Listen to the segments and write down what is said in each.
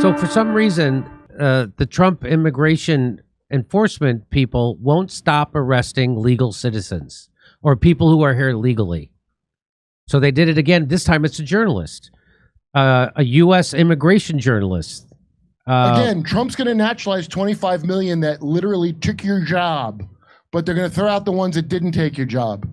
So for some reason, the Trump immigration enforcement people won't stop arresting legal citizens or people who are here legally. So they did it again. This time it's a journalist, a U.S. immigration journalist. Again, Trump's going to naturalize 25 million that literally took your job, but they're going to throw out the ones that didn't take your job.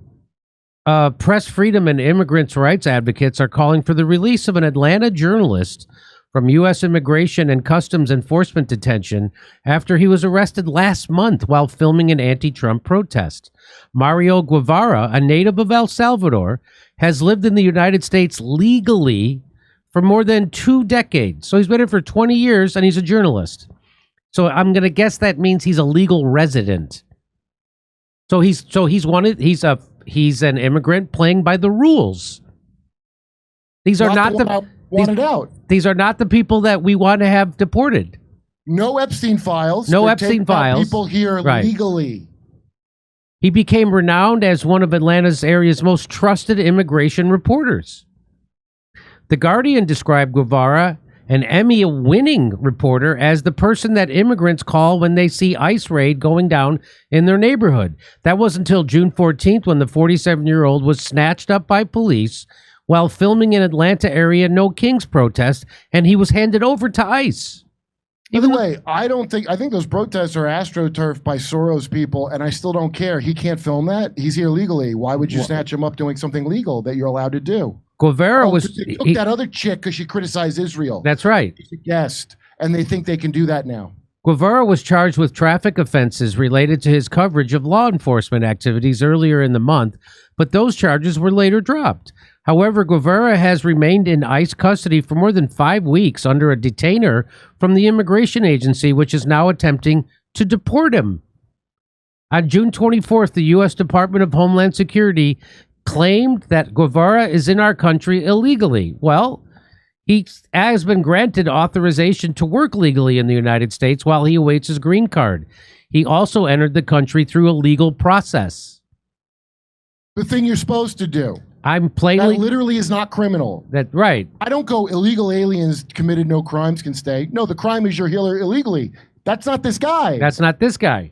Press freedom and immigrants' rights advocates are calling for the release of an Atlanta journalist from U.S. Immigration and Customs Enforcement detention after he was arrested last month while filming an anti-Trump protest. Mario Guevara, a native of El Salvador, has lived in the United States legally for more than 2 decades. So he's been here for 20 years and he's a journalist. So I'm going to guess that means he's a legal resident. So he's an immigrant playing by the rules. These are not the wanted out. These are not the people that we want to have deported. No Epstein files. No Epstein files. People here legally. He became renowned as one of Atlanta's area's most trusted immigration reporters. The Guardian described Guevara, an Emmy-winning reporter, as the person that immigrants call when they see ICE raid going down in their neighborhood. That was until June 14th when the 47-year-old was snatched up by police while filming an Atlanta area No Kings protest, and he was handed over to ICE. By the way, I think those protests are astroturfed by Soros people, and I still don't care. He can't film that. He's here legally. Why would you snatch him up doing something legal that you're allowed to do? Guevara they took that other chick because she criticized Israel. That's right. She's a guest, and they think they can do that now. Guevara was charged with traffic offenses related to his coverage of law enforcement activities earlier in the month, but those charges were later dropped. However, Guevara has remained in ICE custody for more than 5 weeks under a detainer from the immigration agency, which is now attempting to deport him. On June 24th, the U.S. Department of Homeland Security claimed that Guevara is in our country illegally. Well, he has been granted authorization to work legally in the United States while he awaits his green card. He also entered the country through a legal process. The thing you're supposed to do. That literally is not criminal. That's right. I don't go illegal aliens committed no crimes can stay. No, the crime is you're here illegally. That's not this guy. That's not this guy.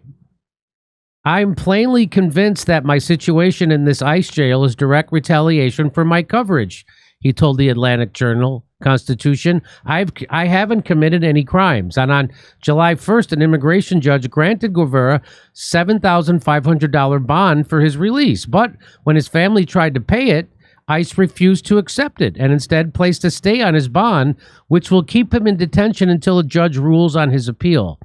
I'm plainly convinced that my situation in this ICE jail is direct retaliation for my coverage, he told the Atlantic Journal-Constitution. I haven't committed any crimes. And on July 1st, an immigration judge granted Guevara $7,500 bond for his release. But when his family tried to pay it, ICE refused to accept it and instead placed a stay on his bond, which will keep him in detention until a judge rules on his appeal.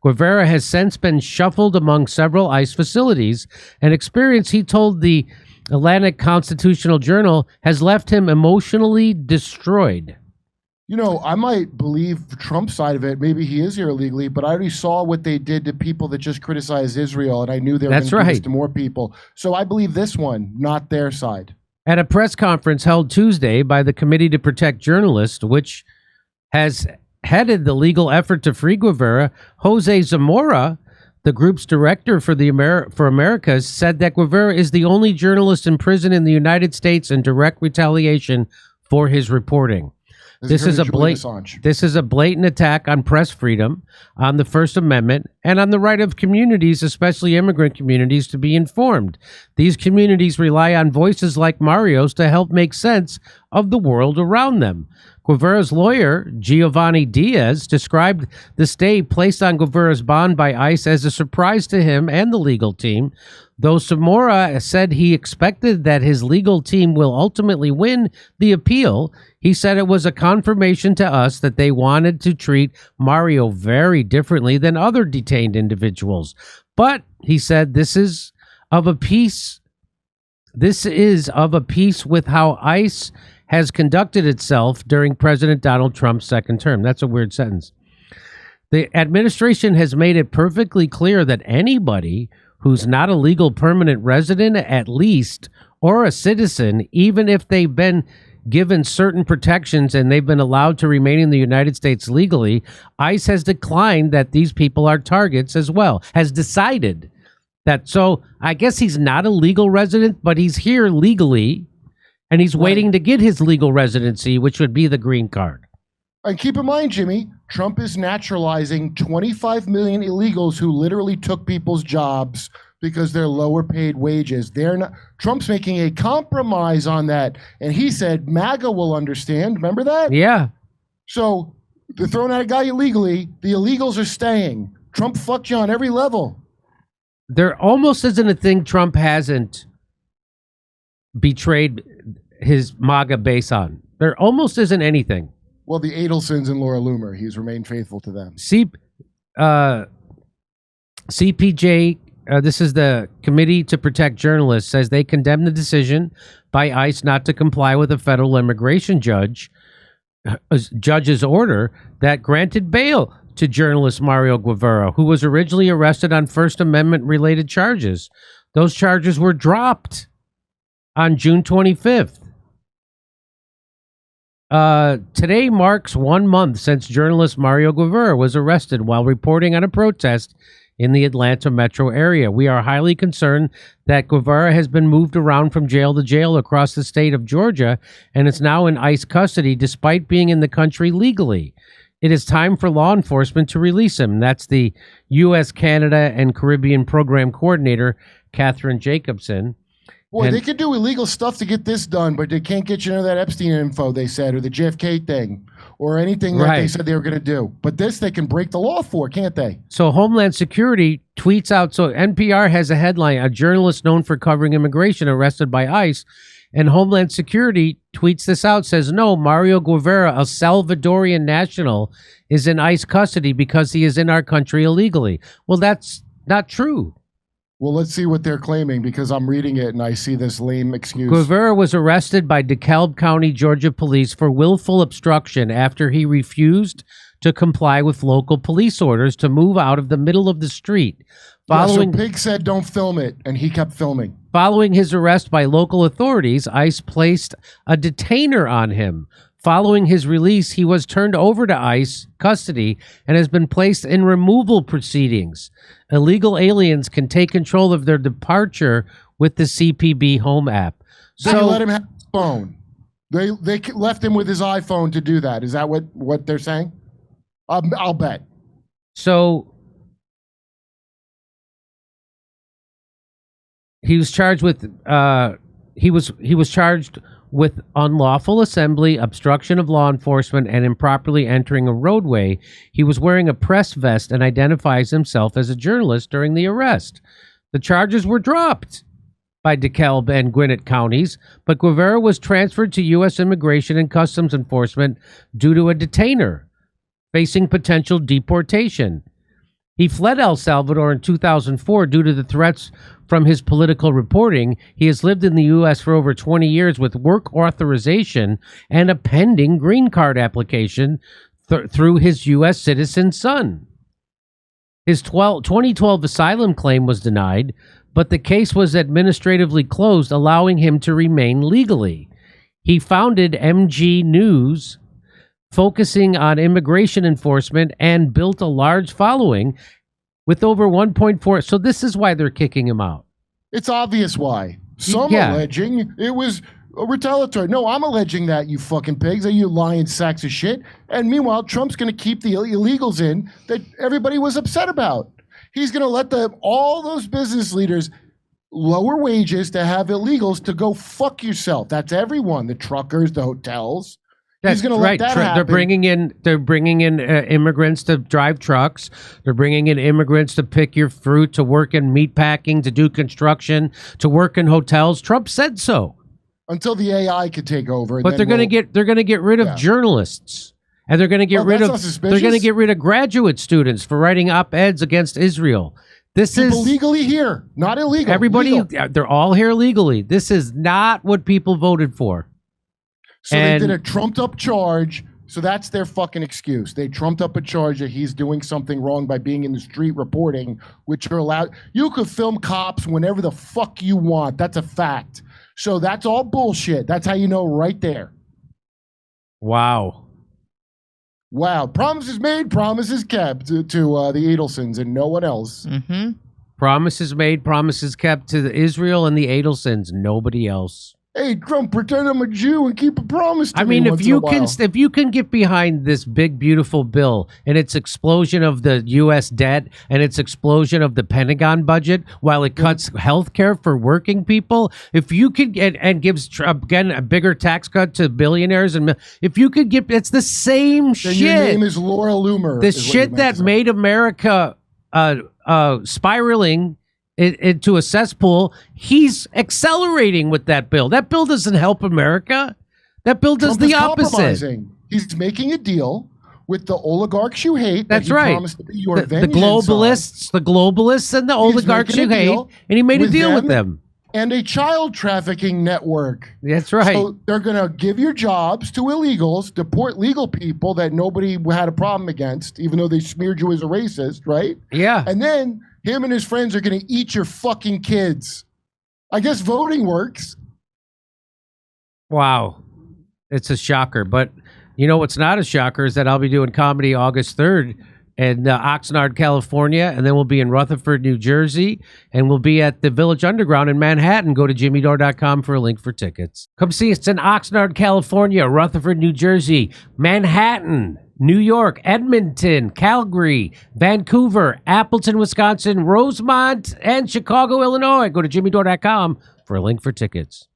Guevara has since been shuffled among several ICE facilities, an experience, he told the Atlantic Constitutional Journal, has left him emotionally destroyed. You know, I might believe Trump's side of it. Maybe he is here illegally, but I already saw what they did to people that just criticized Israel, and I knew they were going to do this to more people. So I believe this one, not their side. At a press conference held Tuesday by the Committee to Protect Journalists, which has headed the legal effort to free Guevara, Jose Zamora, the group's director for for Americas, said that Guevara is the only journalist in prison in the United States in direct retaliation for his reporting. This is a blatant attack on press freedom, on the First Amendment, and on the right of communities, especially immigrant communities, to be informed. These communities rely on voices like Mario's to help make sense of the world around them. Guevara's lawyer, Giovanni Diaz, described the stay placed on Guevara's bond by ICE as a surprise to him and the legal team. Though Zamora said he expected that his legal team will ultimately win the appeal, he said it was a confirmation to us that they wanted to treat Mario very differently than other detained individuals. But, he said, this is of a piece with how ICE has conducted itself during President Donald Trump's second term. That's a weird sentence. The administration has made it perfectly clear that anybody who's not a legal permanent resident, at least, or a citizen, even if they've been given certain protections and they've been allowed to remain in the United States legally, ICE has declined that these people are targets as well, has decided that. So I guess he's not a legal resident, but he's here legally, and he's waiting to get his legal residency, which would be the green card. And keep in mind, Jimmy, Trump is naturalizing 25 million illegals who literally took people's jobs because they're lower paid wages. They're not. Trump's making a compromise on that. And he said MAGA will understand. Remember that? Yeah. So they're throwing out a guy illegally. The illegals are staying. Trump fucked you on every level. There almost isn't a thing Trump hasn't betrayed his MAGA base on. There almost isn't anything. Well, the Adelsons and Laura Loomer, he's remained faithful to them. CPJ, this is the Committee to Protect Journalists, says they condemn the decision by ICE not to comply with a federal immigration judge's order that granted bail to journalist Mario Guevara, who was originally arrested on First Amendment-related charges. Those charges were dropped on June 25th. Today marks 1 month since journalist Mario Guevara was arrested while reporting on a protest in the Atlanta metro area. We are highly concerned that Guevara has been moved around from jail to jail across the state of Georgia and is now in ICE custody despite being in the country legally. It is time for law enforcement to release him. That's the U.S., Canada, and Caribbean Program Coordinator, Catherine Jacobson. Boy, they could do illegal stuff to get this done, but they can't get you into that Epstein info, they said, or the JFK thing, or anything that they said they were going to do. But this they can break the law for, can't they? So Homeland Security tweets out, so NPR has a headline, a journalist known for covering immigration arrested by ICE, and Homeland Security tweets this out, says, no, Mario Guevara, a Salvadorian national, is in ICE custody because he is in our country illegally. Well, that's not true. Well, let's see what they're claiming, because I'm reading it and I see this lame excuse. Guevara was arrested by DeKalb County, Georgia police for willful obstruction after he refused to comply with local police orders to move out of the middle of the street. So Pig said don't film it, and he kept filming. Following his arrest by local authorities, ICE placed a detainer on him. Following his release, he was turned over to ICE custody and has been placed in removal proceedings. Illegal aliens can take control of their departure with the CPB Home app. So they let him have his phone. They left him with his iPhone to do that. Is that what they're saying? I'll bet. So he was charged with he was charged with unlawful assembly, obstruction of law enforcement, and improperly entering a roadway. He was wearing a press vest and identifies himself as a journalist during the arrest. The charges were dropped by DeKalb and Gwinnett counties, but Guevara was transferred to U.S. Immigration and Customs Enforcement due to a detainer facing potential deportation. He fled El Salvador in 2004 due to the threats from his political reporting. He has lived in the U.S. for over 20 years with work authorization and a pending green card application through his U.S. citizen son. His 2012 asylum claim was denied, but the case was administratively closed, allowing him to remain legally. He founded MG News, focusing on immigration enforcement, and built a large following with over 1.4. So this is why they're kicking him out. It's obvious why. Some alleging it was a retaliatory. No, I'm alleging that, you fucking pigs, that you lying sacks of shit. And meanwhile, Trump's going to keep the illegals in that everybody was upset about. He's going to let all those business leaders lower wages to have illegals to go fuck yourself. That's everyone, the truckers, the hotels. He's going to let that happen. They're bringing in immigrants to drive trucks. They're bringing in immigrants to pick your fruit, to work in meat packing, to do construction, to work in hotels. Trump said so. Until the AI could take over. But they're going to get rid of journalists, and they're going to get rid of graduate students for writing op-eds against Israel. This is legally here, not illegal. Everybody, they're all here legally. This is not what people voted for. So they did a trumped up charge. So that's their fucking excuse. They trumped up a charge that he's doing something wrong by being in the street reporting, which are allowed. You could film cops whenever the fuck you want. That's a fact. So that's all bullshit. That's how you know right there. Wow. Promises made, promises kept to the Adelsons and no one else. Mm-hmm. Promises made, promises kept to Israel and the Adelsons, nobody else. Hey, Trump, pretend I'm a Jew and keep a promise to me. I mean, if you can get behind this big, beautiful bill and its explosion of the U.S. debt and its explosion of the Pentagon budget while it cuts health care for working people, if you could get and gives again a bigger tax cut to billionaires, and if you could get, it's the same shit. Your name is Laura Loomer. The shit that made America spiraling into a cesspool, he's accelerating with that bill. That bill doesn't help America. That bill does the opposite. He's making a deal with the oligarchs you hate. That's right. The globalists and the oligarchs you hate, and he made a deal with them. And a child trafficking network. That's right. So they're going to give your jobs to illegals, deport legal people that nobody had a problem against, even though they smeared you as a racist, right? Yeah. And then him and his friends are going to eat your fucking kids. I guess voting works. Wow. It's a shocker. But you know what's not a shocker is that I'll be doing comedy August 3rd in Oxnard, California, and then we'll be in Rutherford, New Jersey, and we'll be at the Village Underground in Manhattan. Go to jimmydore.com for a link for tickets. Come see us in Oxnard, California, Rutherford, New Jersey, Manhattan, New York, Edmonton, Calgary, Vancouver, Appleton, Wisconsin, Rosemont, and Chicago, Illinois. Go to jimmydore.com for a link for tickets.